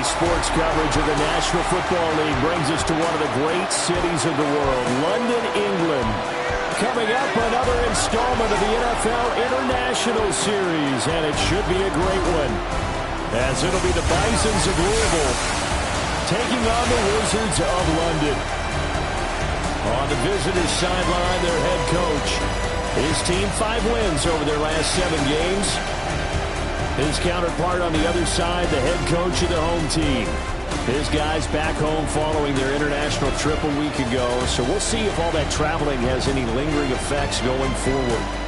Daily sports coverage of the National Football League brings us to one of the great cities of the world, London, England. Coming up, another installment of the NFL International Series, and it should be a great one, as it'll be the Bisons of Louisville taking on the Wizards of London. On the visitors' sideline, their head coach. His team 5 wins over their last 7 games. His counterpart on the other side, the head coach of the home team. His guys back home following their international trip a week ago. So we'll see if all that traveling has any lingering effects going forward.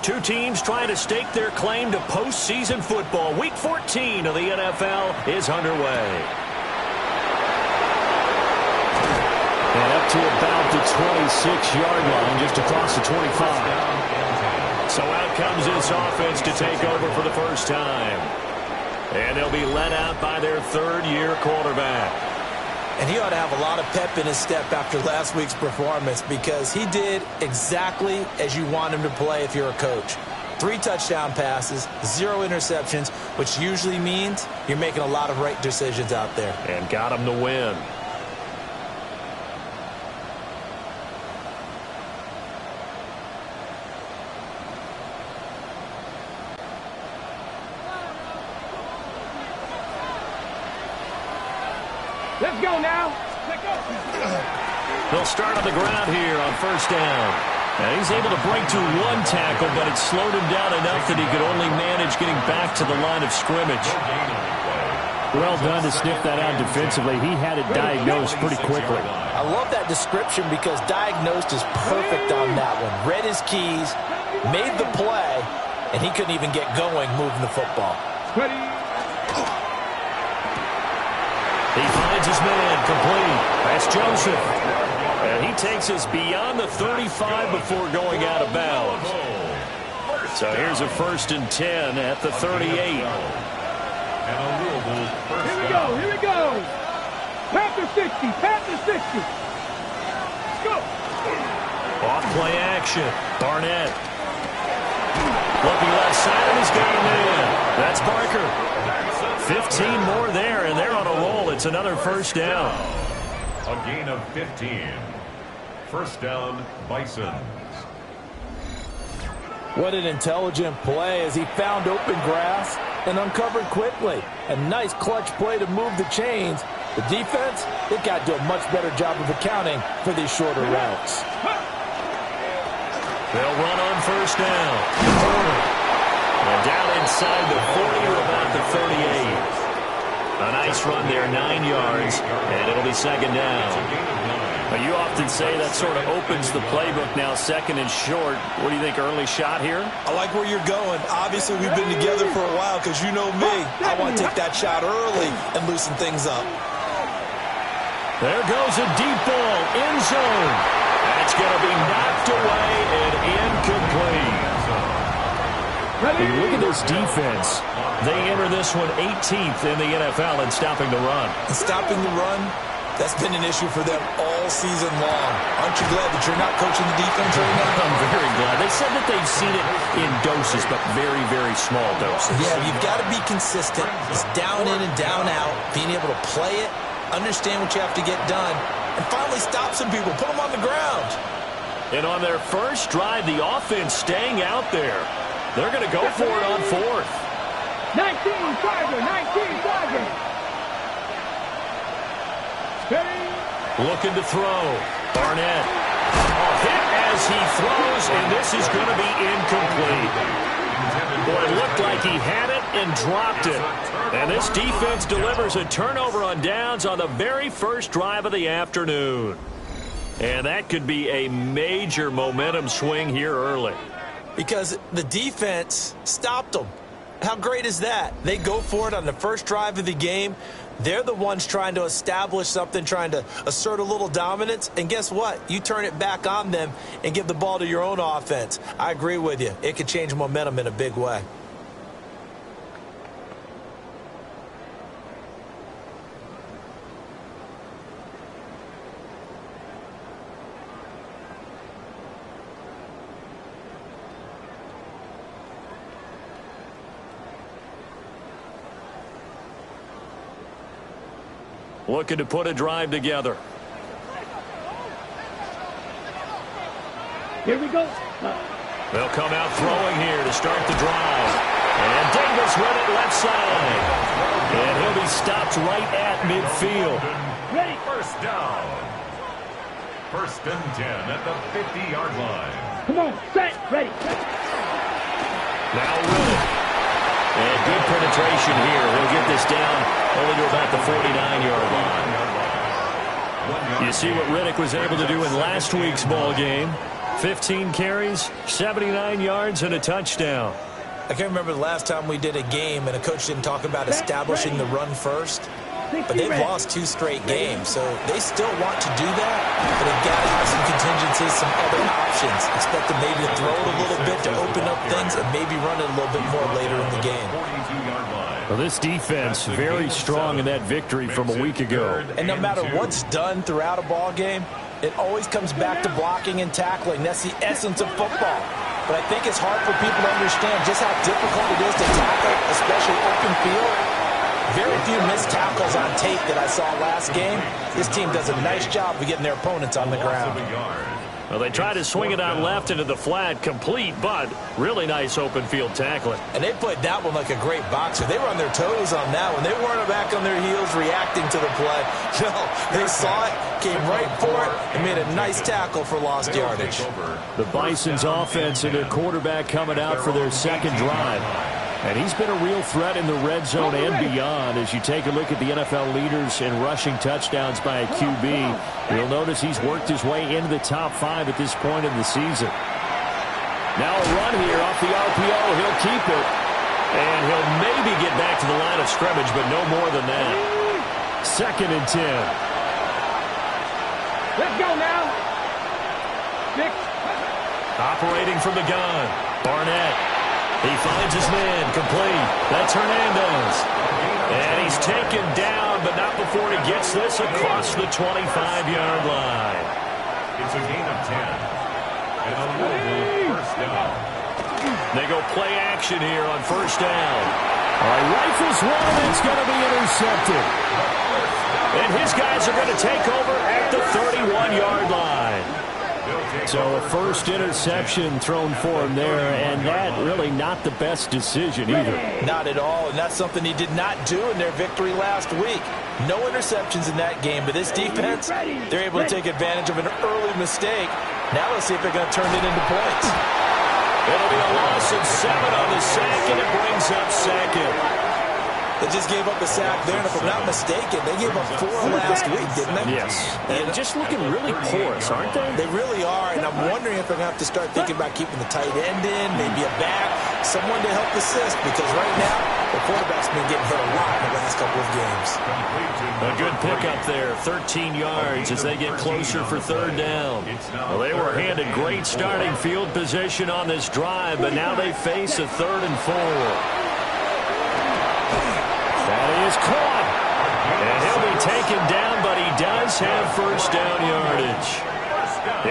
Two teams trying to stake their claim to postseason football. Week 14 of the NFL is underway. And up to about the 26-yard line, just across the 25. So out comes this offense to take over for the first time. And they'll be led out by their third-year quarterback. And he ought to have a lot of pep in his step after last week's performance, because he did exactly as you want him to play if you're a coach. 3 touchdown passes, 0 interceptions, which usually means you're making a lot of right decisions out there. And got him to win. Let's go now. Let's go. They'll start on the ground here on first down. And he's able to break to 1 tackle, but it slowed him down enough that he could only manage getting back to the line of scrimmage. Well done to sniff that out defensively. He had it diagnosed pretty quickly. I love that description, because diagnosed is perfect on that one. Read his keys, made the play, and he couldn't even get going moving the football. Ready. He finds his man complete. That's Joseph. And he takes us beyond the 35 before going out of bounds. So here's a 1st and 10 at the 38. Here we go. Here we go. Panther 60. Panther 60. Let's go. Off play action. Barnett. Looking left side, and he's got him in. That's Barker. 15 more there, and they're on a roll. It's another first down. A gain of 15. First down, Bisons. What an intelligent play as he found open grass and uncovered quickly. A nice clutch play to move the chains. The defense, they've got to do a much better job of accounting for these shorter routes. They'll run on first down. And down inside the 40 or about the 38. A nice run there, 9 yards, and it'll be second down. But you often say that sort of opens the playbook now, 2nd and short. What do you think, early shot here? I like where you're going. Obviously, we've been together for a while, because you know me. I want to take that shot early and loosen things up. There goes a deep ball, end zone. That's going to be knocked away and incomplete. Look at this defense. They enter this one 18th in the NFL in stopping the run. And stopping the run, that's been an issue for them all season long. Aren't you glad that you're not coaching the defense right now? I'm very glad. They said that they've seen it in doses, but very, very small doses. Yeah, you've got to be consistent. It's down in and down out. Being able to play it, understand what you have to get done, and finally stop some people, put them on the ground. And on their first drive, the offense staying out there. They're going to go for it on 4th. 19 Tiger. 19 Tiger. Looking to throw. Barnett. Hit as he throws, and this is going to be incomplete. Boy, it looked like he had it and dropped it. And this defense delivers a turnover on downs on the very first drive of the afternoon. And that could be a major momentum swing here early. Because the defense stopped them. How great is that? They go for it on the first drive of the game. They're the ones trying to establish something, trying to assert a little dominance. And guess what? You turn it back on them and give the ball to your own offense. I agree with you. It could change momentum in a big way. Looking to put a drive together. Here we go. They'll come out throwing here to start the drive. And Davis with it left side. And he'll be stopped right at midfield. Ready. First down. First and 10 at the 50-yard line. Come on, set, ready. Now with it. And good penetration here. He'll get this down only to about the 49-yard line. You see what Riddick was able to do in last week's ball game. 15 carries, 79 yards, and a touchdown. I can't remember the last time we did a game and a coach didn't talk about establishing the run first. But they've lost 2 straight games, so they still want to do that. But they've got to have some contingencies, some other options. Expect them maybe to throw it a little bit to open up things and maybe run it a little bit more later in the game. Well, this defense very strong in that victory from a week ago. And no matter what's done throughout a ball game, it always comes back to blocking and tackling. That's the essence of football. But I think it's hard for people to understand just how difficult it is to tackle, especially open field. Very few missed tackles on tape that I saw last game. This team does a nice job of getting their opponents on the ground. Well, they try to swing it out left into the flat, complete, but really nice open field tackling. And they played that one like a great boxer. They were on their toes on that one. They weren't back on their heels reacting to the play. No, they saw it, came right for it, and made a nice tackle for lost yardage. The Bison's offense and their quarterback coming out for their second drive. And he's been a real threat in the red zone and beyond. As you take a look at the NFL leaders in rushing touchdowns by a QB, you'll notice he's worked his way into the top 5 at this point in the season. Now a run here off the RPO. He'll keep it. And he'll maybe get back to the line of scrimmage, but no more than that. Second and 10. Let's go now. 6. Operating from the gun. Barnett. He finds his man, complete. That's Hernandez. And he's taken down, but not before he gets this across the 25-yard line. It's a gain of 10. And a Louisville first down. They go play action here on first down. All right, rifles one, and it's going to be intercepted. And his guys are going to take over at the 31-yard line. So a first interception thrown for him there, and that really not the best decision either. Not at all, and that's something he did not do in their victory last week. No interceptions in that game, but this defense, they're able to take advantage of an early mistake. Now let's see if they're going to turn it into points. It'll be a loss of 7 on the sack, and it brings up second. They just gave up a sack there, and if I'm not mistaken, they gave up 4 last week, didn't they? Yes. And just looking really porous, aren't they? They really are, and I'm wondering if they're going to have to start thinking about keeping the tight end in, maybe a back, someone to help assist, because right now, the quarterback's been getting hit a lot in the last couple of games. A good pickup there, 13 yards as they get closer for third down. Well, they were handed great starting field position on this drive, but now they face a 3rd and 4. That is caught. And he'll be taken down, but he does have first down yardage.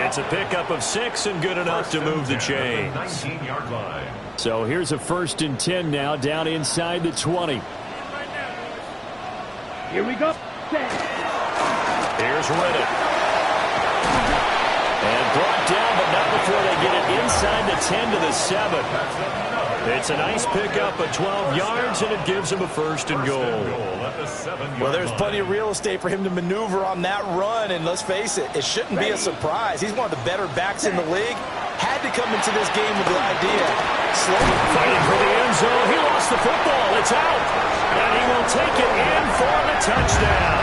It's a pickup of 6 and good enough to move the chains. So here's a 1st and 10 now, down inside the 20. Here we go. Here's Riddick. And brought down, but not before they get it inside the 10 to the 7. It's a nice pickup of 12 yards, and it gives him a 1st and goal. Well, there's plenty of real estate for him to maneuver on that run, and let's face it, it shouldn't be a surprise. He's one of the better backs in the league. had to come into this game with the idea. Slowly fighting for the end zone. He lost the football. It's out. And he will take it in for the touchdown.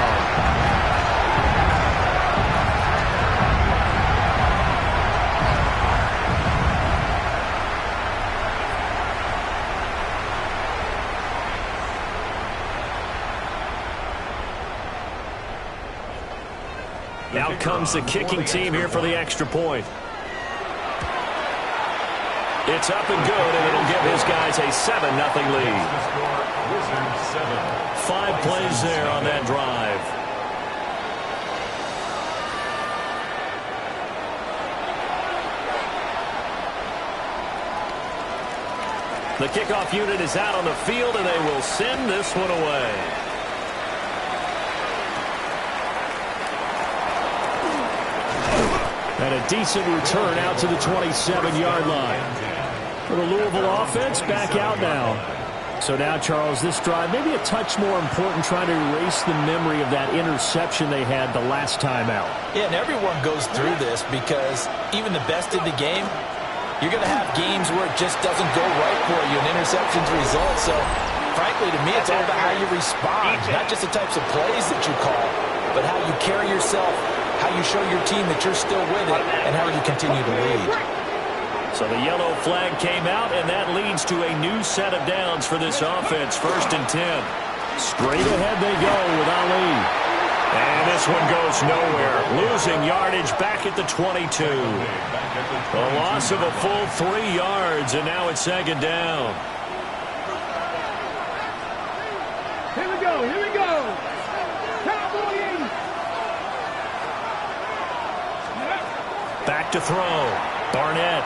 Out comes the kicking team here for the extra point. It's up and good, and it'll give his guys a 7-0 lead. 5 plays there on that drive. The kickoff unit is out on the field, and they will send this one away. And a decent return out to the 27-yard line. For the Louisville offense, back out now. So now, Charles, this drive maybe a touch more important, trying to erase the memory of that interception they had the last time out. Yeah, and everyone goes through this because even the best in the game, you're going to have games where it just doesn't go right for you, and interceptions result. So, frankly, to me, it's all about how you respond, not just the types of plays that you call, but how you carry yourself, how you show your team that you're still with it, and how you continue to lead. So the yellow flag came out, and that leads to a new set of downs for this offense. 1st and 10. Straight ahead they go with Ali. And this one goes nowhere. Losing yardage back at the 22. A loss of a full 3 yards, and now it's 2nd down. Here we go, here we go. Cowboys. Back to throw. Barnett.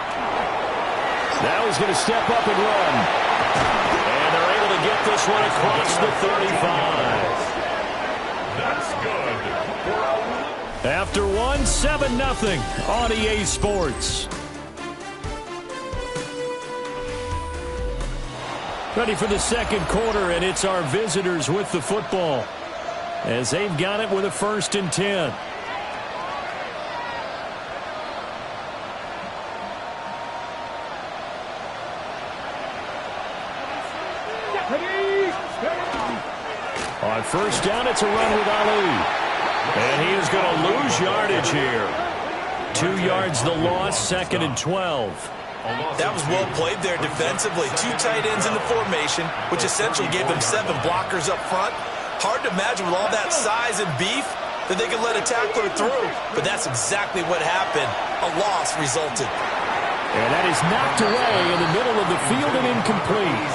Now he's going to step up and run. And they're able to get this one across the 35. That's good. After one, 7-0 on EA Sports. Ready for the 2nd quarter, and it's our visitors with the football as they've got it with a 1st and 10. On 1st down, it's a run with Ali. And he is going to lose yardage here. 2 yards the loss, 2nd and 12. That was well played there defensively. 2 tight ends in the formation, which essentially gave them 7 blockers up front. Hard to imagine with all that size and beef that they could let a tackler through. But that's exactly what happened. A loss resulted. And that is knocked away in the middle of the field and incomplete.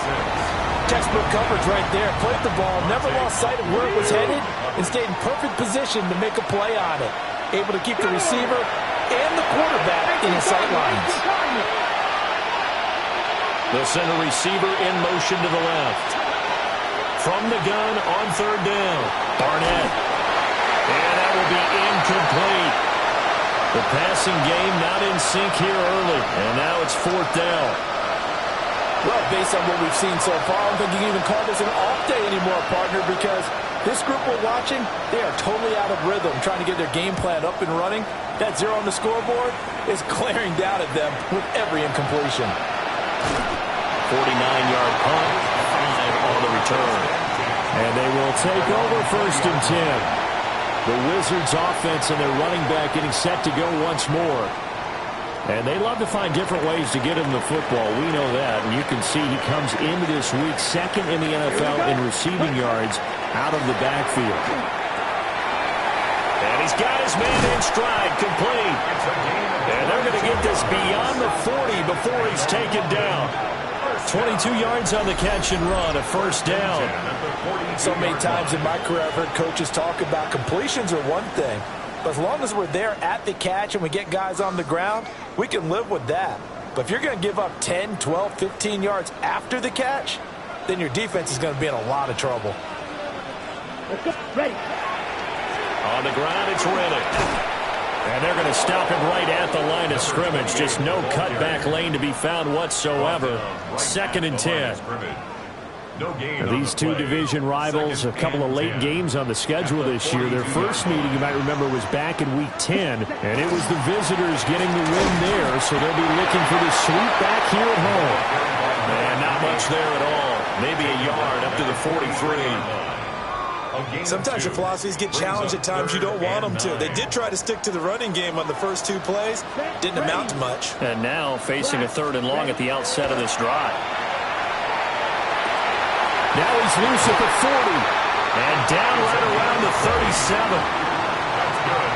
Textbook coverage right there. Played the ball, never lost sight of where it was headed, and stayed in perfect position to make a play on it. Able to keep the receiver and the quarterback in his sight lines. They'll send a receiver in motion to the left. From the gun on 3rd down. Barnett. And that will be incomplete. The passing game not in sync here early. And now it's 4th down. Well, based on what we've seen so far, I don't think you can even call this an off day anymore, partner, because this group we're watching, they are totally out of rhythm, trying to get their game plan up and running. That 0 on the scoreboard is glaring down at them with every incompletion. 49-yard punt, 5 on the return. And they will take over 1st and 10. The Wizards offense and their running back getting set to go once more. And they love to find different ways to get him the football. We know that. And you can see he comes into this week 2nd in the NFL in receiving yards out of the backfield. And he's got his man in stride, complete. And they're going to get this beyond the 40 before he's taken down. 22 yards on the catch and run, a 1st down. So many times in my career I've heard coaches talk about completions are one thing. But as long as we're there at the catch and we get guys on the ground, we can live with that. But if you're going to give up 10, 12, 15 yards after the catch, then your defense is going to be in a lot of trouble. Let's go. Ready. On the ground, it's Riddick. And they're going to stop him right at the line of scrimmage. Just no cutback lane to be found whatsoever. 2nd and 10. No gain. These two division rivals, a couple of late games on the schedule this year. Their first meeting, you might remember, was back in Week 10, and it was the visitors getting the win there, so they'll be looking for the sweep back here at home. And not much there at all. Maybe a yard up to the 43. Sometimes your philosophies get challenged at times you don't want them to. They did try to stick to the running game on the first 2 plays. Didn't amount to much. And now facing a 3rd and long at the outset of this drive. Now he's loose at the 40. And down right around the 37. That's good.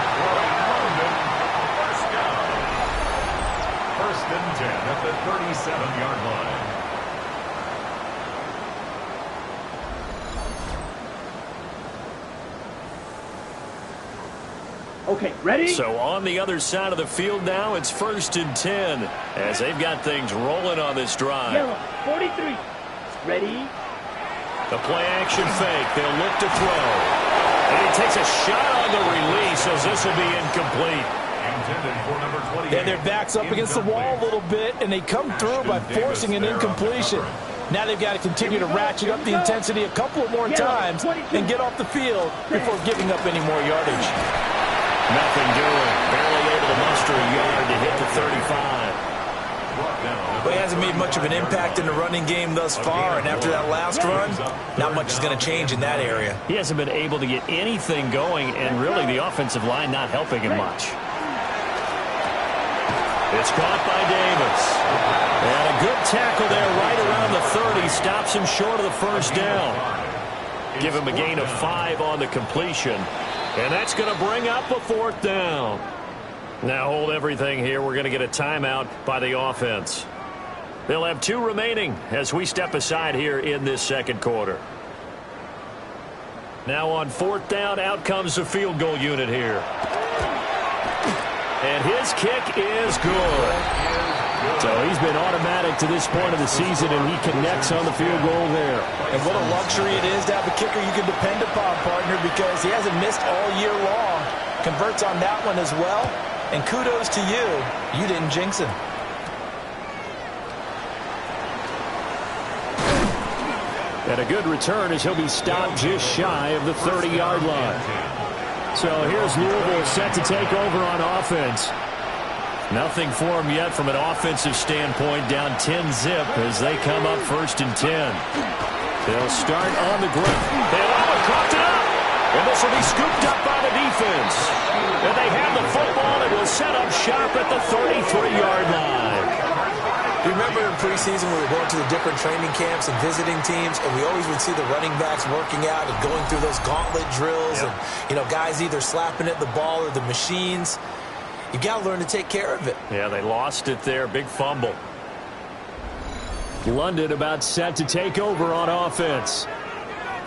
First and 10 at the 37-yard line. Okay, ready? So on the other side of the field now, it's 1st and 10 as they've got things rolling on this drive. Yellow, 43. Ready? The play action fake. They'll look to throw. And he takes a shot on the release as this will be incomplete. Intended for number 28. And their back's up against the wall a little bit, and they come through by forcing an incompletion. Now they've got to continue to ratchet up the intensity a couple of more times and get off the field before giving up any more yardage. Nothing doing. Barely able to muster a yard to hit the 35. But he hasn't made much of an impact in the running game thus far, and after that last run, not much is going to change in that area. He hasn't been able to get anything going, and really the offensive line not helping him much. It's caught by Davis. And a good tackle there right around the 30. Stops him short of the first down. Give him a gain of 5 on the completion. And that's going to bring up a 4th down. Now hold everything here. We're going to get a timeout by the offense. They'll have 2 remaining as we step aside here in this second quarter. Now on 4th down, out comes the field goal unit here. And his kick is good. So he's been automatic to this point of the season, and he connects on the field goal there. And what a luxury it is to have a kicker you can depend upon, partner, because he hasn't missed all year long. Converts on that one as well. And kudos to you. You didn't jinx him. And a good return as he'll be stopped just shy of the 30-yard line. So here's Louisville set to take over on offense. Nothing for him yet from an offensive standpoint, down 10-zip as they come up 1st and 10. They'll start on the ground. They'll coughed it up. And this will be scooped up by the defense. And they have the football and will set up shop at the 33-yard line. You remember in preseason we were going to the different training camps and visiting teams, and we always would see the running backs working out and going through those gauntlet drills, and, you know, guys either slapping at the ball or the machines. You got to learn to take care of it. Yeah, they lost it there. Big fumble. London about set to take over on offense.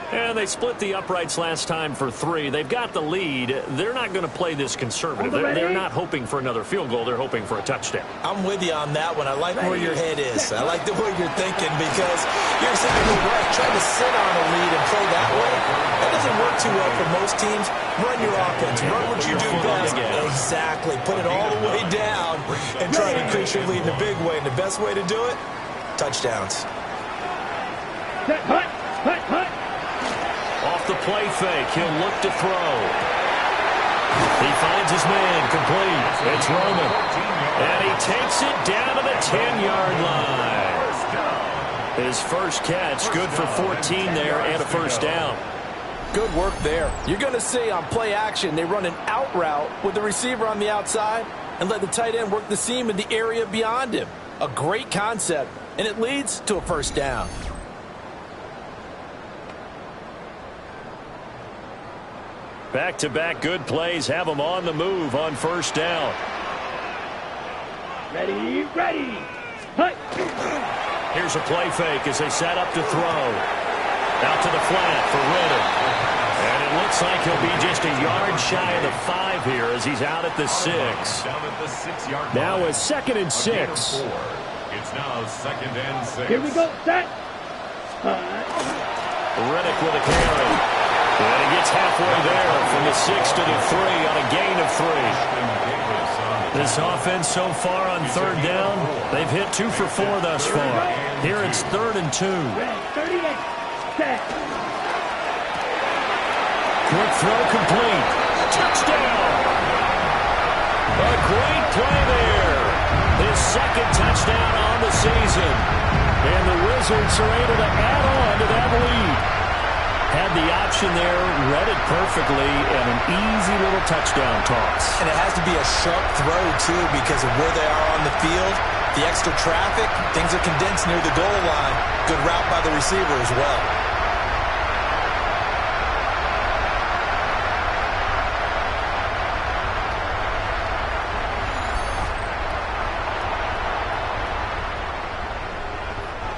And they split the uprights last time for 3. They've got the lead. They're not going to play this conservative. They're not hoping for another field goal. They're hoping for a touchdown. I'm with you on that one. I like where your head is. I like the way you're thinking, because you're exactly right. Trying to sit on a lead and play that way, that doesn't work too well for most teams. Run your offense. Run what you do best. Exactly. Put it all the way down and try to increase your lead in a big way. And the best way to do it, touchdowns. Hut, hut, hut. Off the play fake, he'll look to throw. He finds his man, complete. It's Roman. And he takes it down to the 10-yard line. His first catch, good for 14 there and a first down. Good work there. You're going to see on play action, they run an out route with the receiver on the outside and let the tight end work the seam in the area beyond him. A great concept, and it leads to a first down. Back-to-back good plays have them on the move on first down. Ready, ready. Hut. Here's a play fake as they set up to throw. Out to the flat for Ritter. And it looks like he'll be just a yard shy of the 5 here as he's out at the 6. Down at the 6-yard line. Now a 2nd and 6. It's now 2nd and 6. Here we go. Set. Riddick with a carry. And he gets halfway there from the 6 to the 3 on a gain of 3. This offense so far on 3rd down, they've hit 2 for 4 thus far. Here it's 3rd and 2. Contact. Quick throw complete. Touchdown. A great play there. His second touchdown on the season. And the Wizards are able to add on to that lead. Had the option there, read it perfectly, and an easy little touchdown toss. And it has to be a sharp throw, too, because of where they are on the field. The extra traffic, things are condensed near the goal line. Good route by the receiver as well.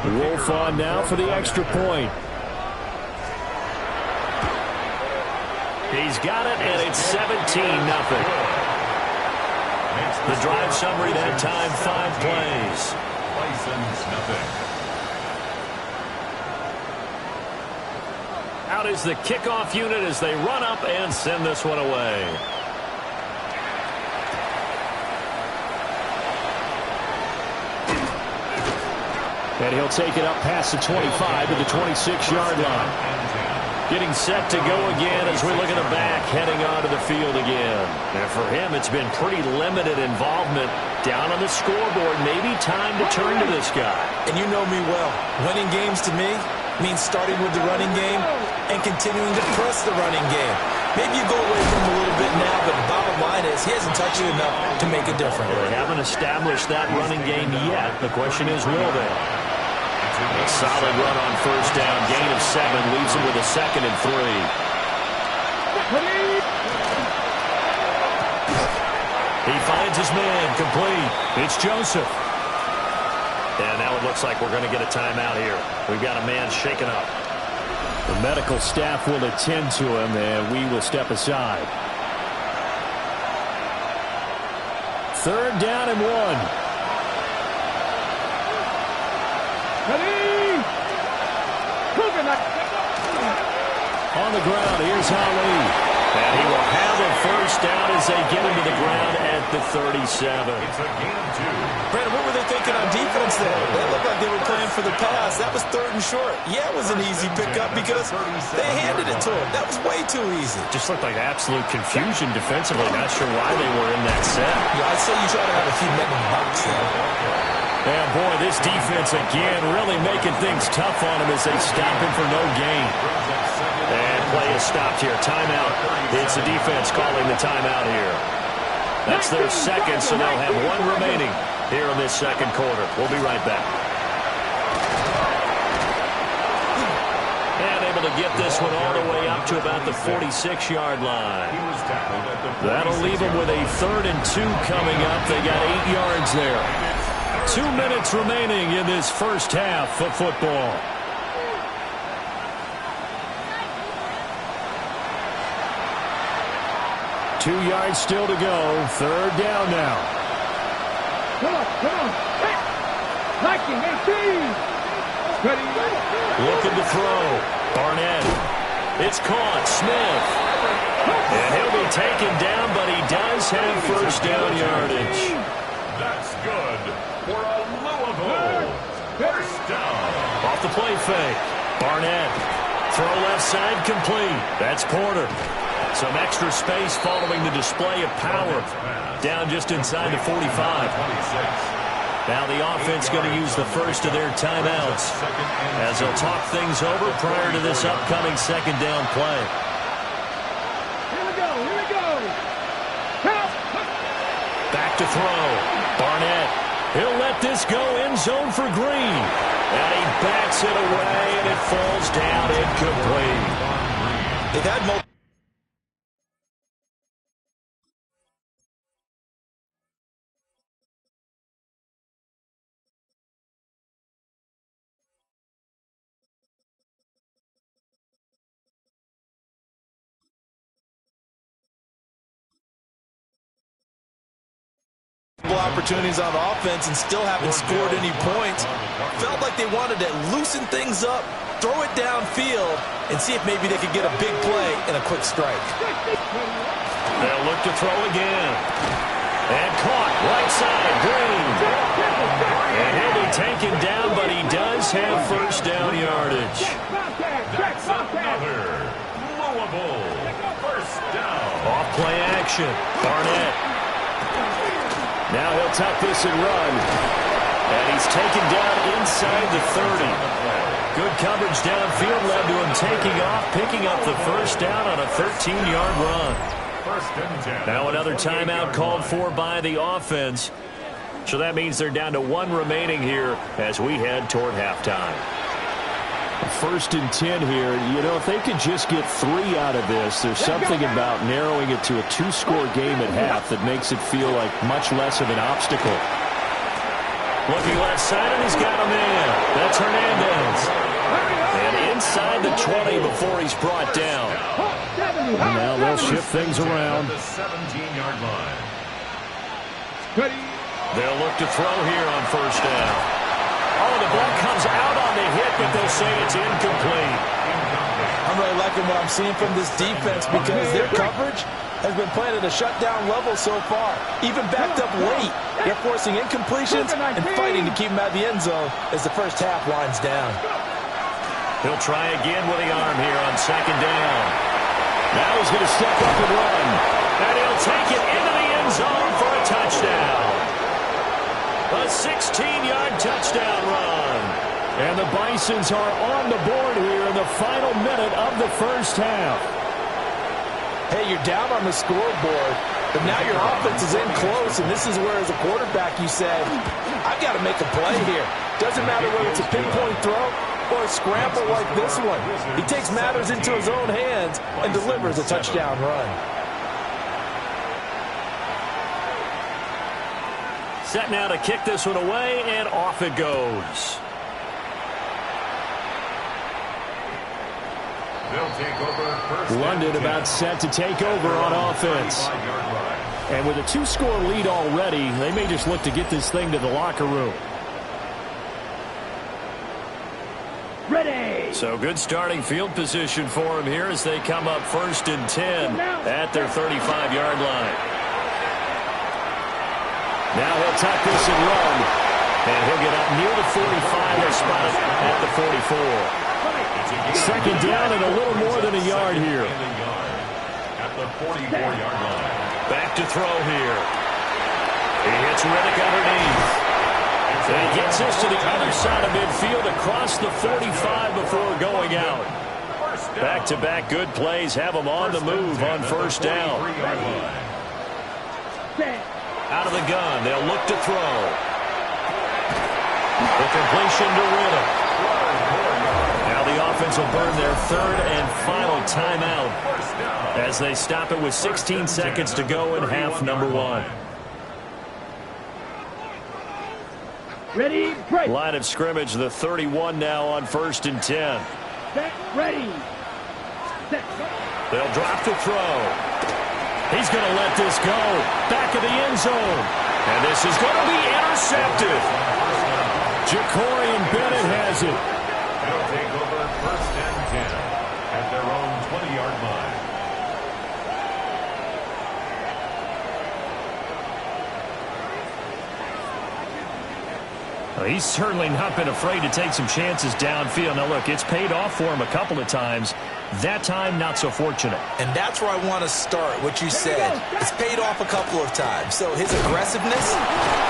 Wolf on now for the extra point. He's got it, and it's 17-0. The drive summary that time, 5 plays. Bison's nothing. Out is the kickoff unit as they run up and send this one away. And he'll take it up past the 25 to the 26-yard line. Getting set to go again as we look at the back, heading onto the field again. And for him, it's been pretty limited involvement down on the scoreboard. Maybe time to turn to this guy. And you know me well. Winning games to me means starting with the running game and continuing to press the running game. Maybe you go away from him a little bit now, but the bottom line is he hasn't touched it enough to make a difference. They haven't established that running game yet. The question is, will they? A solid run on first down. Gain of 7 leaves him with a 2nd and 3. He finds his man, complete. It's Joseph. And now it looks like we're going to get a timeout here. We've got a man shaken up. The medical staff will attend to him, and we will step aside. 3rd down and 1. On the ground, here's Ali. And he will have a first down as they get him to the ground at the 37. It's a gain of 2. Brandon, what were they thinking on defense there? They looked like they were playing for the pass. That was 3rd and short. Yeah, it was an easy pickup because they handed it to him. That was way too easy. Just looked like absolute confusion defensively. Not sure why they were in that set. Yeah, I'd say you try to have a few men in the box there. And boy, this defense again really making things tough on him as they stop him for no gain. And play is stopped here. Timeout. It's the defense calling the timeout here. That's their 2nd, so they'll have 1 remaining here in this 2nd quarter. We'll be right back. And able to get this one all the way up to about the 46-yard line. That'll leave them with a 3rd and 2 coming up. They got 8 yards there. 2 minutes remaining in this first half of football. Two yards still to go. 3rd down now. Come on. Liking 18. Ready. Looking to throw. Barnett. It's caught. Smith. And he'll be taken down, but he does have first down yardage. That's good for a Louisville first down. Off the play fake. Barnett. Throw left side complete. That's Porter. Some extra space following the display of power. Down just inside the 45. Now the offense going to use the first of their timeouts as they'll talk things over prior to this upcoming 2nd down play. Here we go. Help. Back to throw. Barnett. He'll let this go end zone for Green. And he backs it away, and it falls down incomplete. They've had multiple. Opportunities on offense and still haven't scored any points. Felt like they wanted to loosen things up, throw it downfield, and see if maybe they could get a big play and a quick strike. They'll look to throw again. And caught right side, Green. And he'll be taken down, but he does have first down yardage. That's another Louisville first down. Off play action. Barnett. Now he'll tuck this and run. And he's taken down inside the 30. Good coverage downfield led to him taking off, picking up the first down on a 13-yard run. First and 10. Now another timeout called for by the offense. So that means they're down to 1 remaining here as we head toward halftime. First and 10 here. You know, if they could just get 3 out of this, there's something about narrowing it to a 2-score game at half that makes it feel like much less of an obstacle. Looking left side, and he's got a man. That's Hernandez. And inside the 20 before he's brought down. And now they'll shift things around. The 17-yard line. They'll look to throw here on first down. Oh, the ball comes out on the hit, but they'll say it's incomplete. I'm really liking what I'm seeing from this defense because their coverage has been playing at a shutdown level so far. Even backed up late, they're forcing incompletions and fighting to keep them out of the end zone as the first half winds down. He'll try again with the arm here on second down. Now he's going to step up and run. And he'll take it into the end zone for a touchdown. A 16-yard touchdown run. And the Bisons are on the board here in the final minute of the first half. Hey, you're down on the scoreboard, but now your offense is in close, and this is where, as a quarterback, you said, I've got to make a play here. Doesn't matter whether it's a pinpoint throw or a scramble like this one. He takes matters into his own hands and delivers a touchdown run. Set now to kick this one away, and off it goes. They'll take over first. London about set to take over on offense. And with a 2-score lead already, they may just look to get this thing to the locker room. Ready. So good starting field position for him here as they come up first and 10 at their 35-yard line. Now he'll tuck this and run. And he'll get up near the 45 or spot it at the 44. Second down and a little more than a yard here. At the 44-yard line. Back to throw here. He hits Riddick underneath. And he gets this to the other side of midfield across the 45 before going out. Back-to-back good plays have him on the move on first down. Out of the gun, they'll look to throw. The completion to Riddick. Now the offense will burn their third and final timeout as they stop it with 16 seconds to go in half number 1. Ready, break. Line of scrimmage, the 31 now on first and 10. Set, ready. Set. They'll drop to throw. He's going to let this go. Back of the end zone. And this is going to be intercepted. Jacorian Bennett has it. They'll take over first and 10 at their own 20-yard line. Well, he's certainly not been afraid to take some chances downfield. Now, look, it's paid off for him a couple of times. That time, not so fortunate. And that's where I want to start, what you said. It's paid off a couple of times. So his aggressiveness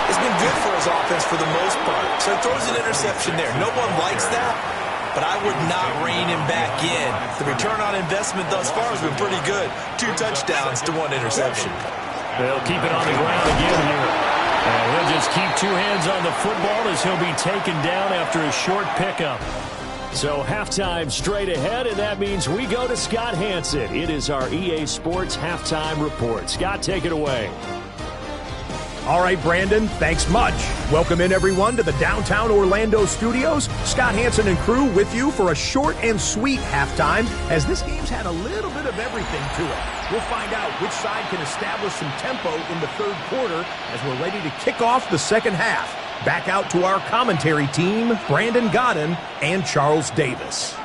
has been good for his offense for the most part. So he throws an interception there. No one likes that, but I would not rein him back in. The return on investment thus far has been pretty good. 2 touchdowns to 1 interception. They'll keep it on the ground again here. And he'll just keep 2 hands on the football as he'll be taken down after a short pickup. So halftime straight ahead, and that means we go to Scott Hansen. It is our EA Sports Halftime Report. Scott, take it away. All right, Brandon, thanks much. Welcome in, everyone, to the downtown Orlando studios. Scott Hansen and crew with you for a short and sweet halftime, as this game's had a little bit of everything to it. We'll find out which side can establish some tempo in the third quarter as we're ready to kick off the second half. Back out to our commentary team, Brandon Godden and Charles Davis.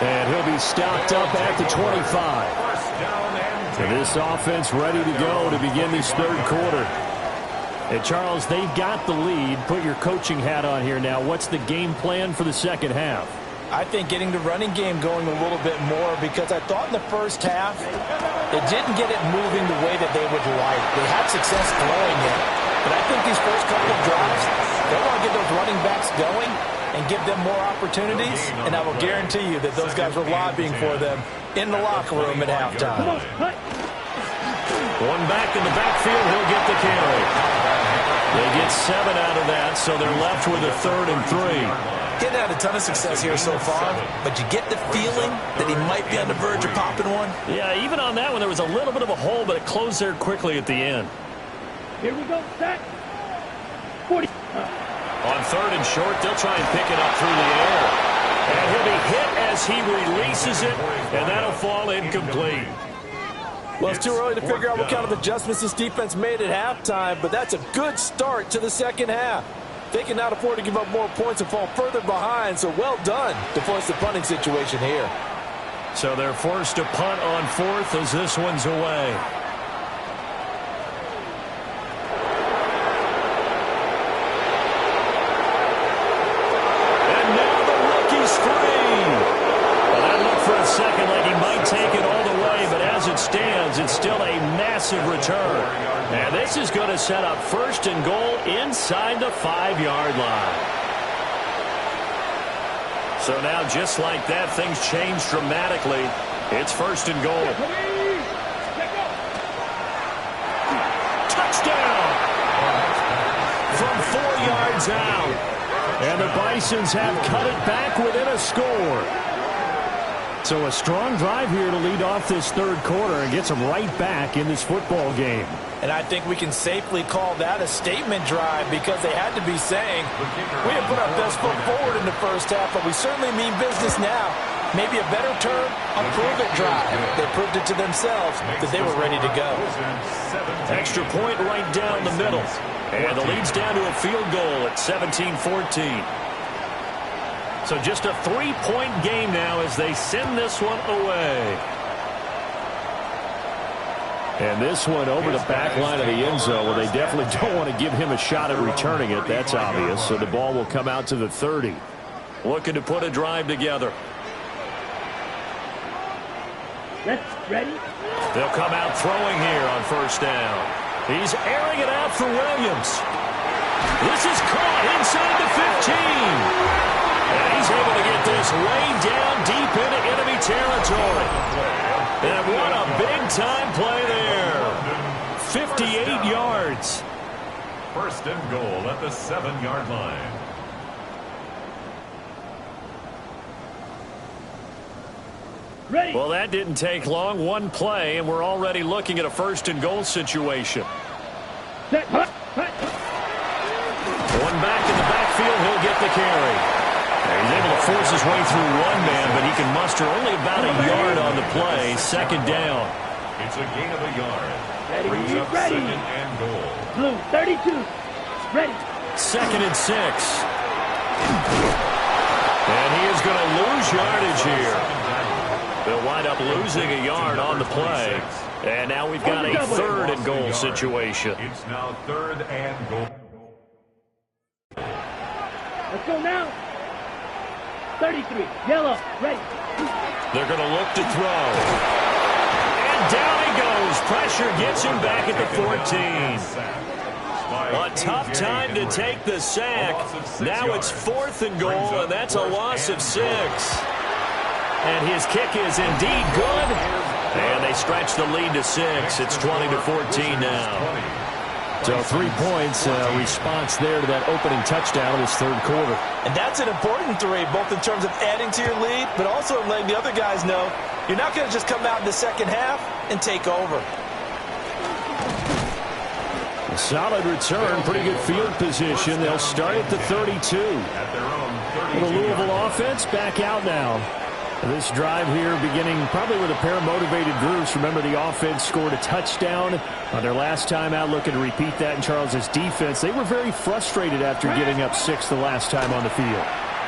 And he'll be stopped up at the 25. First down and And this offense ready to go to begin this third quarter. And Charles, they've got the lead. Put your coaching hat on here now. What's the game plan for the second half? I think getting the running game going a little bit more, because I thought in the first half it didn't get it moving the way that they would like. They had success throwing it, but I think these first couple of drives, they want to get those running backs going and give them more opportunities, and I will guarantee you that those guys were lobbying for them in the locker room at halftime. One back in the backfield, he'll get the carry. They get 7 out of that, so they're left with a 3rd and 3. Getting had a ton of success here so far, but you get the feeling that he might be on the verge of popping one. Yeah, even on that one, there was a little bit of a hole, but it closed there quickly at the end. Here we go, set. 40. On 3rd and short, they'll try and pick it up through the air. And he'll be hit as he releases it, and that'll fall incomplete. Well, it's too early to figure out what kind of adjustments this defense made at halftime, but that's a good start to the second half. They cannot afford to give up more points and fall further behind, so well done to force the punting situation here. So they're forced to punt on 4th as this one's away. And now the rookie's free. Well, that looked for a second like he might take it all the way, but as it stands, it's still a massive return. And this is going to set up 1st and goal inside the 5-yard line. So now, just like that, things change dramatically. It's 1st and goal. Touchdown! From 4 yards out. And the Bisons have cut it back within a score. So a strong drive here to lead off this third quarter and gets them right back in this football game. And I think we can safely call that a statement drive, because they had to be saying, we have put our best foot forward in the first half, but we certainly mean business now. Maybe a better term, a prove-it drive. They proved it to themselves that they were ready to go. Extra point right down the middle. And the lead's down to a field goal at 17-14. So just a 3-point game now as they send this one away. And this one over the back line of the end zone, where they definitely don't want to give him a shot at returning it. That's obvious. So the ball will come out to the 30. Looking to put a drive together. Ready? They'll come out throwing here on 1st down. He's airing it out for Williams. This is caught inside the 15. And he's able to get this way down deep into enemy territory. And what a big-time play there. 58 yards. 1st and goal at the 7-yard line. Ready. Well, that didn't take long. One play, and we're already looking at a 1st and goal situation. Set. One back in the backfield, he'll get the carry. He's able to force his way through one man, but he can muster only about a yard on the play. 2nd down. It's a gain of a yard. Brings up Ready. 2nd and goal. Blue, 32. Ready. 2nd and 6. And he is going to lose yardage here. They'll wind up losing a yard on the play. And now we've got a 3rd and goal situation. It's now 3rd and goal. Let's go now. 33. Yellow. Ready. They're going to look to throw. And down he goes. Pressure gets him back at the 14. A tough time to take the sack. Now it's 4th and goal, and that's a loss of 6. And his kick is indeed good. And they stretch the lead to 6. It's 20-14 now. So 3 points, response there to that opening touchdown in this third quarter. And that's an important 3, both in terms of adding to your lead, but also letting the other guys know you're not going to just come out in the second half and take over. A solid return, pretty good field position. They'll start at the 32. The Louisville offense back out now. This drive here beginning probably with a pair of motivated groups. Remember, the offense scored a touchdown on their last time out. Looking to repeat that in Charles's defense. They were very frustrated after giving up 6 the last time on the field.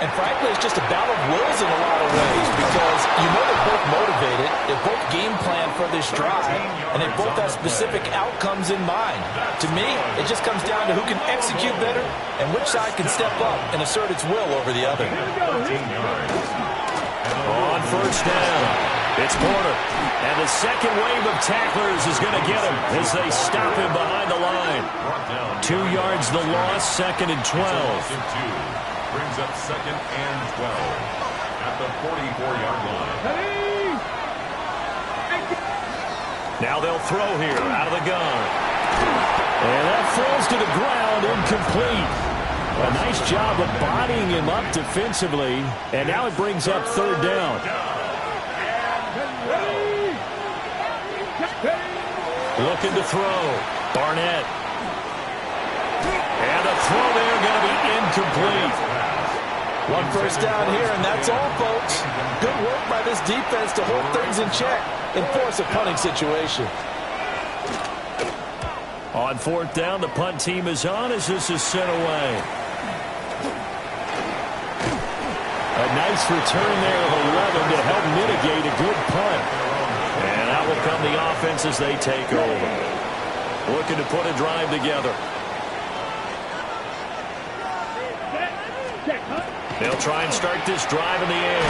And frankly, it's just a battle of wills in a lot of ways, because you know they're both motivated. They're both game plan for this drive, and they both have specific outcomes in mind. To me, it just comes down to who can execute better and which side can step up and assert its will over the other. On first down, it's Porter. And the second wave of tacklers is going to get him as they stop him behind the line. 2 yards the loss, 2nd and 12. Brings up 2nd and 12 at the 44-yard line. Now they'll throw here out of the gun. And that falls to the ground, incomplete. A nice job of bodying him up defensively. And now it brings up 3rd down. Looking to throw. Barnett. And a throw there going to be incomplete. 1 first down here, and that's all, folks. Good work by this defense to hold things in check and force a punting situation. On 4th down, the punt team is on as this is sent away. A nice return there of 11 to help mitigate a good punt. And out will come the offense as they take over. Looking to put a drive together. They'll try and start this drive in the air.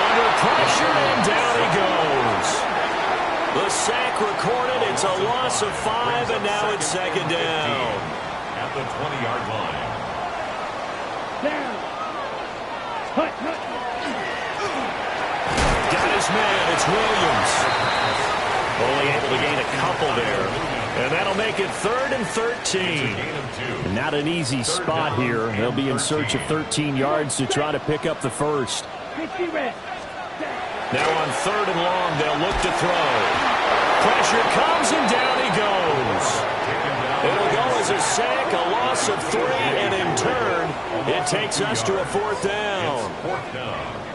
Under pressure, and down he goes. The sack recorded. It's a loss of 5, and now it's 2nd down. At the 20-yard line. Got his man. It's Williams. Only able to gain a couple there. And that'll make it 3rd and 13. Not an easy spot here. They'll be in search of 13 yards to try to pick up the first. Now on 3rd and long, they'll look to throw. Pressure comes, and down he goes. It'll go as a sack, a loss of 3, and in turn, it takes us to a 4th down.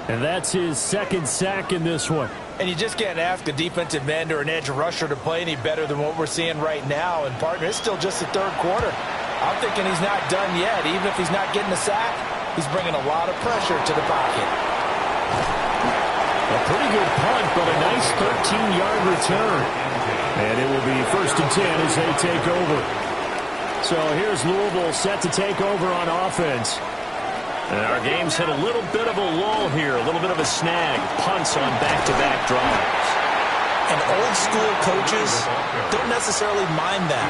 And that's his 2nd sack in this one. And you just can't ask a defensive end or an edge rusher to play any better than what we're seeing right now. And, partner, it's still just the 3rd quarter. I'm thinking he's not done yet. Even if he's not getting a sack, he's bringing a lot of pressure to the pocket. A pretty good punt, but a nice 13-yard return. And it will be 1st and 10 as they take over. So here's Louisville set to take over on offense. And our game's hit a little bit of a lull here, a little bit of a snag. Punts on back-to-back drives. And old-school coaches don't necessarily mind that.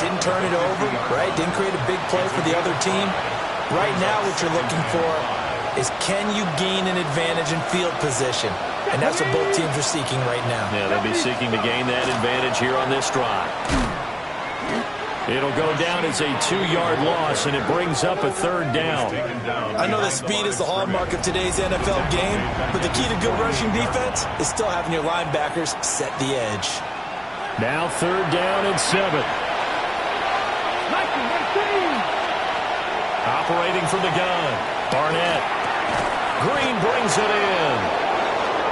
Didn't turn it over, right? Didn't create a big play for the other team. Right now what you're looking for is can you gain an advantage in field position? And that's what both teams are seeking right now. Yeah, they'll be seeking to gain that advantage here on this drive. It'll go down as a 2-yard loss, and it brings up a 3rd down. I know that speed is the hallmark of today's NFL game, but the key to good rushing defense is still having your linebackers set the edge. Now 3rd down and 7. Operating from the gun, Barnett. Green brings it in.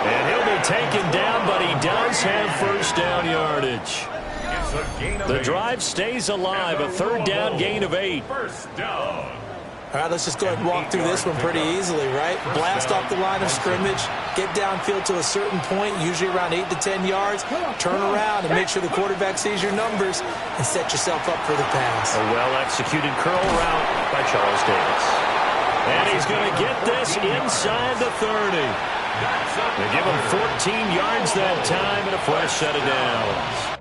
And he'll be taken down, but he does have 1st down yardage. The drive stays alive, a 3rd down gain of 8. 1st down. All right, let's just go ahead and walk through this one pretty easily, right? Blast off the line of scrimmage, get downfield to a certain point, usually around 8 to 10 yards, turn around and make sure the quarterback sees your numbers and set yourself up for the pass. A well-executed curl route by Charles Davis. And he's going to get this inside the 30. They give him 14 yards that time and a fresh set of downs.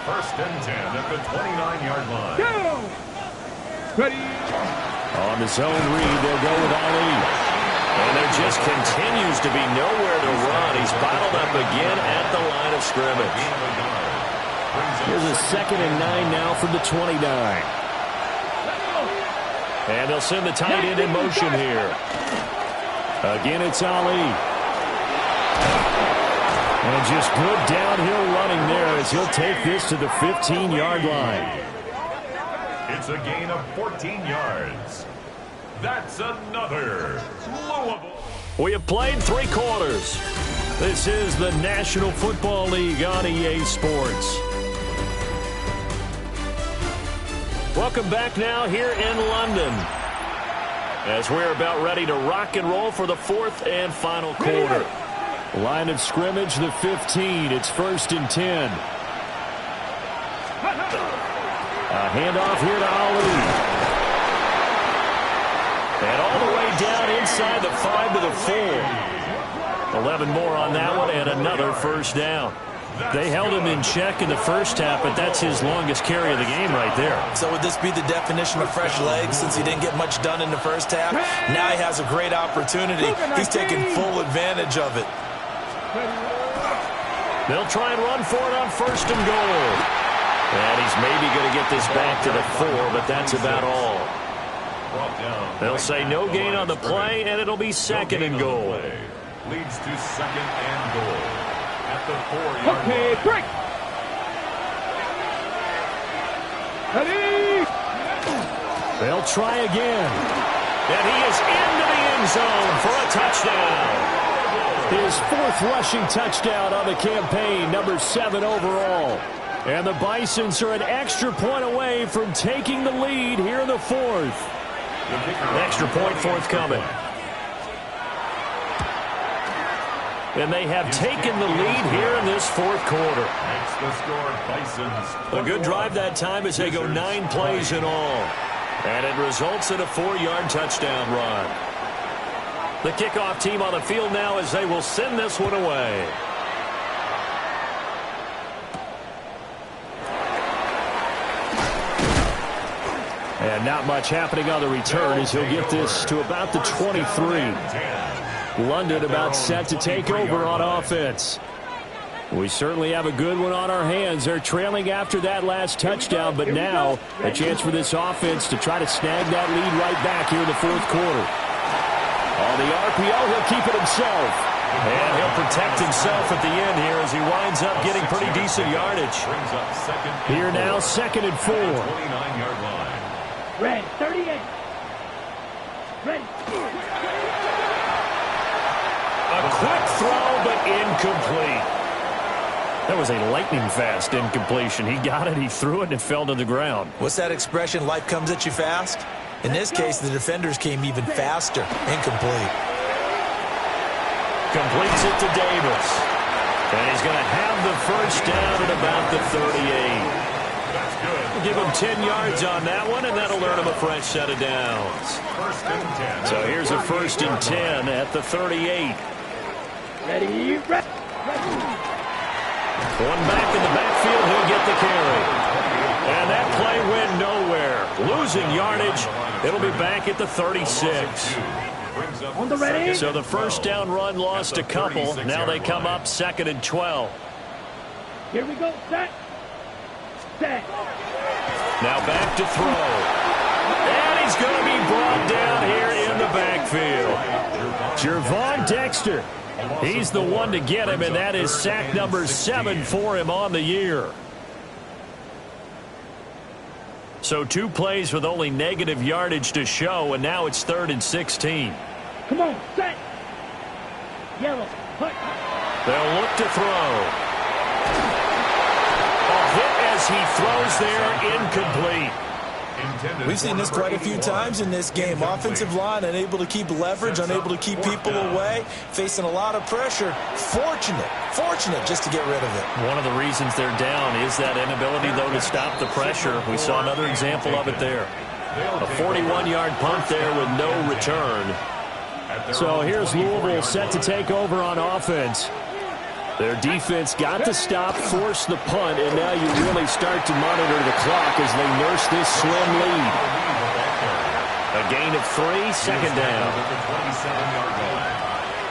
First and 10 at the 29-yard line. Go! Ready? On the zone read, they'll go with Ali. And there just continues to be nowhere to run. He's bottled up again at the line of scrimmage. Here's a 2nd and 9 now from the 29. And they'll send the tight end in motion here. Again, it's Ali. And just good downhill running there as he'll take this to the 15-yard line. It's a gain of 14 yards. That's another Louisville. We have played 3 quarters. This is the National Football League on EA Sports. Welcome back now here in London as we're about ready to rock and roll for the 4th and final quarter. Line of scrimmage, the 15. It's 1st and 10. A handoff here to Ali. And all the way down inside the 5 to the 4. 11 more on that one and another first down. They held him in check in the first half, but that's his longest carry of the game right there. So would this be the definition of fresh legs since he didn't get much done in the first half? Now he has a great opportunity. He's taking full advantage of it. They'll try and run for it on 1st and goal. And he's maybe going to get this back to the 4, but that's about all. They'll say no gain on the play, and it'll be 2nd and goal. Leads to 2nd and goal at the 4-yard Okay, line. break. Ready? They'll try again. And he is into the end zone for a touchdown. His 4th rushing touchdown on the campaign, number 7 overall. And the Bisons are an extra point away from taking the lead here in the 4th. An extra point forthcoming. And they have taken the lead here in this 4th quarter. Makes the score Bisons. A good drive that time as they go 9 plays in all. And it results in a 4-yard touchdown run. The kickoff team on the field now as they will send this one away. And not much happening on the return as he'll get this to about the 23. London about set to take over on offense. We certainly have a good one on our hands. They're trailing after that last touchdown, but now a chance for this offense to try to snag that lead right back here in the 4th quarter. On the RPO, he'll keep it himself. And he'll protect himself at the end here as he winds up getting pretty decent yardage. Here now, 2nd and 4. 29-yard line. Red, 38. Ready. A quick throw, but incomplete. That was a lightning-fast incompletion. He got it, he threw it, and it fell to the ground. What's that expression, life comes at you fast? In this case, the defenders came even faster. Incomplete. Completes it to Davis. And he's going to have the first down at about the 38. That's good. We'll give him 10 yards on that one, and that'll earn him a fresh set of downs. 1st and 10. So here's a 1st and 10 at the 38. Ready, ready. One back in the backfield, he'll get the carry. And that play went nowhere. Losing yardage, it'll be back at the 36. On the ready. So the first down run lost a couple. Now they come up 2nd and 12. Here we go. Set. Set. Now back to throw. And he's going to be brought down here in the backfield. Jervon Dexter. He's the one to get him, and that is sack number 7 for him on the year. So 2 plays with only negative yardage to show, and now it's 3rd and 16. Come on, set. Yellow. Hut. They'll look to throw. A hit as he throws there, incomplete. We've seen this quite a few times in this game. Offensive line unable to keep leverage, unable to keep people away, facing a lot of pressure. Fortunate just to get rid of it. One of the reasons they're down is that inability, though, to stop the pressure. We saw another example of it there. A 41-yard punt there with no return. So here's Louisville set to take over on offense. Their defense got to stop, force the punt, and now you really start to monitor the clock as they nurse this slim lead. A gain of 3, second down. At the 27-yard line.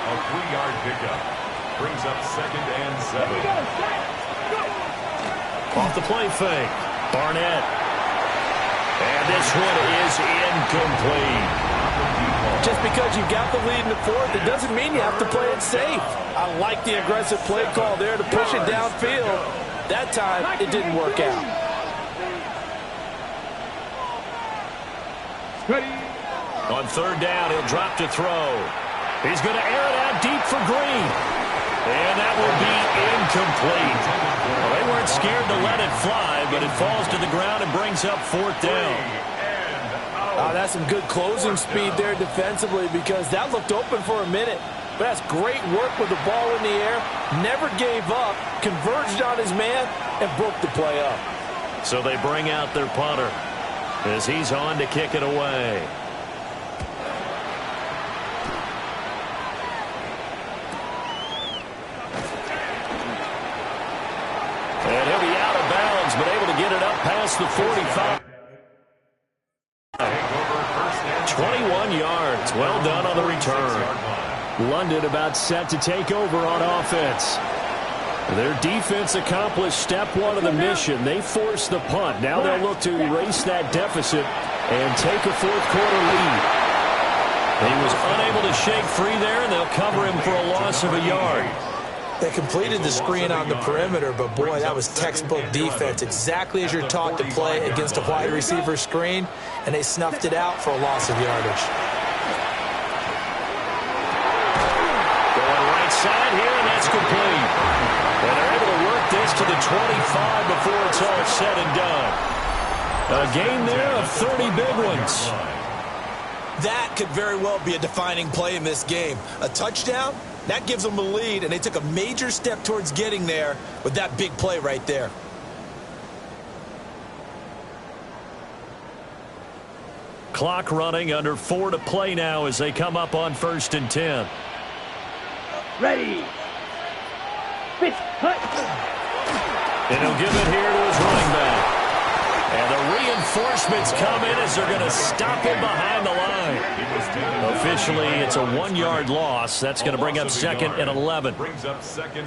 A 3-yard pickup brings up second and 7. Off the play fake. Barnett. And this one is incomplete. Just because you got the lead in the fourth, it doesn't mean you have to play it safe. I like the aggressive play call there to push it downfield. That time, it didn't work out. On third down, he'll drop to throw. He's going to air it out deep for Green. And that will be incomplete. Well, they weren't scared to let it fly, but it falls to the ground and brings up fourth down. That's some good closing speed there defensively because that looked open for a minute. But that's great work with the ball in the air. Never gave up, converged on his man, and broke the play up. So they bring out their punter as he's on to kick it away. And he'll be out of bounds, but able to get it up past the 45. 21 yards. Well done on the return. London about set to take over on offense. Their defense accomplished step one of the mission. They forced the punt. Now they'll look to erase that deficit and take a fourth-quarter lead. He was unable to shake free there, and they'll cover him for a loss of a yard. They completed the screen on the perimeter, but boy, that was textbook defense. Exactly as you're taught to play against a wide receiver screen, and they snuffed it out for a loss of yardage. Going right side here, and that's complete. And they're able to work this to the 25 before it's all said and done. A gain there of 30 big ones. That could very well be a defining play in this game. A touchdown, that gives them the lead, and they took a major step towards getting there with that big play right there. Clock running, under 4 to play now as they come up on 1st and 10. Ready. Pitch, cut. And he'll give it here to his running back. And the reinforcements come in as they're going to stop him behind the line. Officially, it's a 1-yard loss. That's going to bring up 2nd and 11.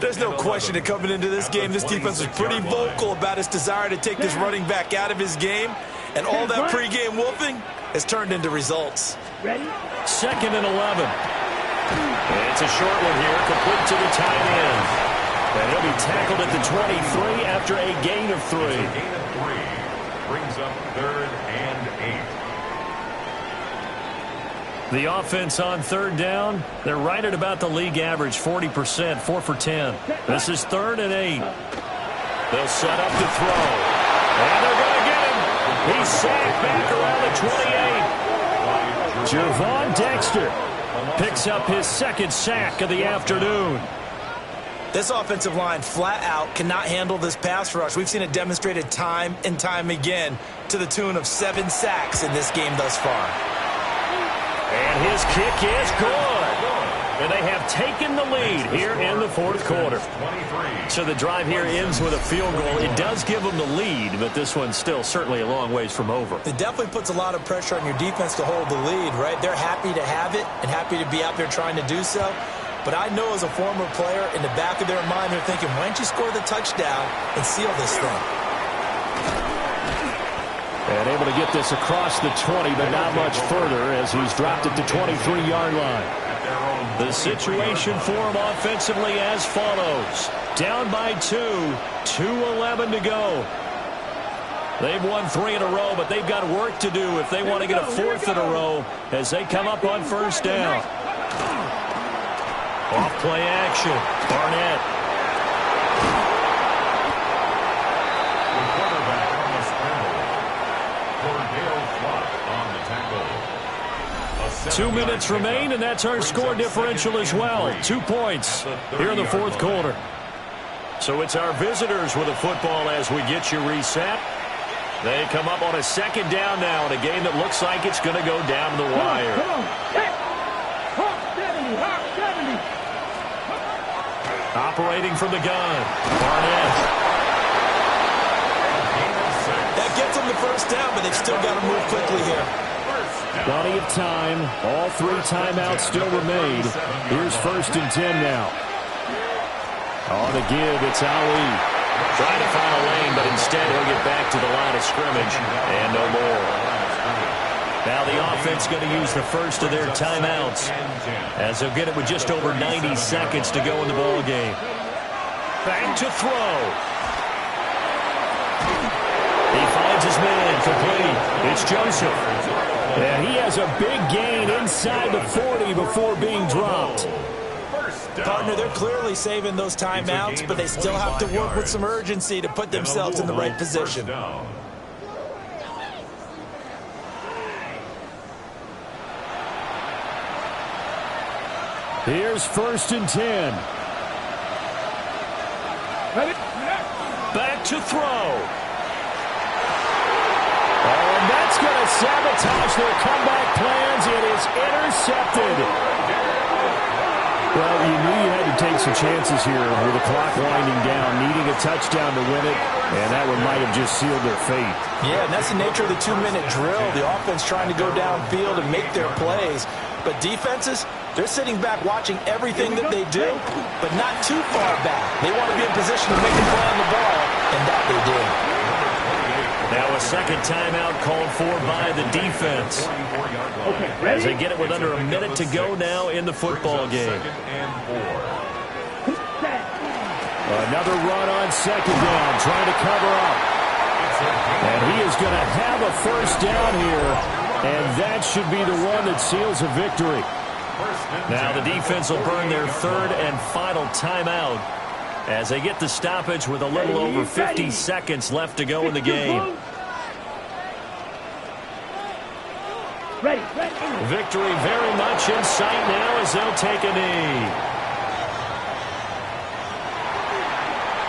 There's no question that coming into this game, this defense was pretty vocal about its desire to take this running back out of his game. And all that pregame wolfing has turned into results. Ready? 2nd and 11. It's a short one here, complete to the tight end. And he'll be tackled at the 23 after a gain of 3. A gain of 3 brings up 3rd and 8. The offense on 3rd down, they're right at about the league average, 40%, 4 for 10. This is 3rd and 8. They'll set up to throw. And they're going to get him. He's sacked back around the 28. Javon Dexter picks up his 2nd sack of the afternoon. This offensive line flat out cannot handle this pass rush. We've seen it demonstrated time and time again to the tune of 7 sacks in this game thus far. And his kick is good. And they have taken the lead here in the 4th quarter. So the drive here ends with a field goal. It does give them the lead, but this one's still certainly a long ways from over. It definitely puts a lot of pressure on your defense to hold the lead, right? They're happy to have it and happy to be out there trying to do so. But I know as a former player, in the back of their mind, they're thinking, why don't you score the touchdown and seal this thing? and able to get this across the 20, but not much further as he's dropped it to 23-yard line. The situation for him offensively as follows. Down by 2, 2:11 to go. They've won 3 in a row, but they've got work to do if they want to get a 4th in a row as they come up on 1st down. Off play action. Barnett. The quarterback on the scramble. On the tackle. 2 minutes remain, and that's our score differential as well. 2 points here in the 4th quarter. So it's our visitors with the football as we get you reset. They come up on a 2nd down now in a game that looks like it's going to go down to the wire. Operating from the gun, Barnett. That gets them the 1st down, but they've still got to move quickly here. Plenty of time. All 3 timeouts still remain. Here's 1st and 10 now. On the give, it's Ali. Trying to find a lane, but instead he'll get back to the line of scrimmage and no more. Now the offense going to use the first of their timeouts as they'll get it with just over 90 seconds to go in the ball game. Back to throw. He finds his man complete. It's Joseph. And he has a big gain inside the 40 before being dropped. Partner, they're clearly saving those timeouts, but they still have to work with some urgency to put themselves in the right position. Here's 1st and 10. Back to throw. Oh, and that's going to sabotage their comeback plans. It is intercepted. Well, you knew you had to take some chances here with the clock winding down, needing a touchdown to win it, and that one might have just sealed their fate. Yeah, and that's the nature of the 2-minute drill. The offense trying to go downfield and make their plays. But defenses, they're sitting back watching everything that they do, but not too far back. They want to be in position to make a play on the ball, and that they did. Now a second timeout called for by the defense. As they get it with under a minute to go now in the football game. Another run on 2nd down, trying to cover up. And he is going to have a 1st down here, and that should be the one that seals a victory. Now the defense will burn their 3rd and final timeout as they get the stoppage with a little over 50 seconds left to go in the game. Victory very much in sight now as they'll take a knee.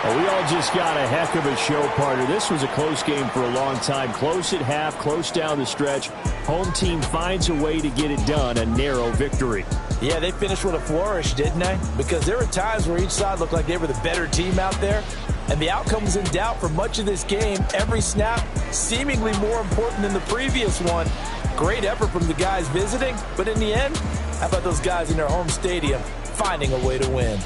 Well, we all just got a heck of a show, partner. This was a close game for a long time. Close at half, close down the stretch. Home team finds a way to get it done, a narrow victory. Yeah, they finished with a flourish, didn't they? Because there were times where each side looked like they were the better team out there, and the outcome was in doubt for much of this game. Every snap seemingly more important than the previous one. Great effort from the guys visiting, but in the end, how about those guys in their home stadium finding a way to win?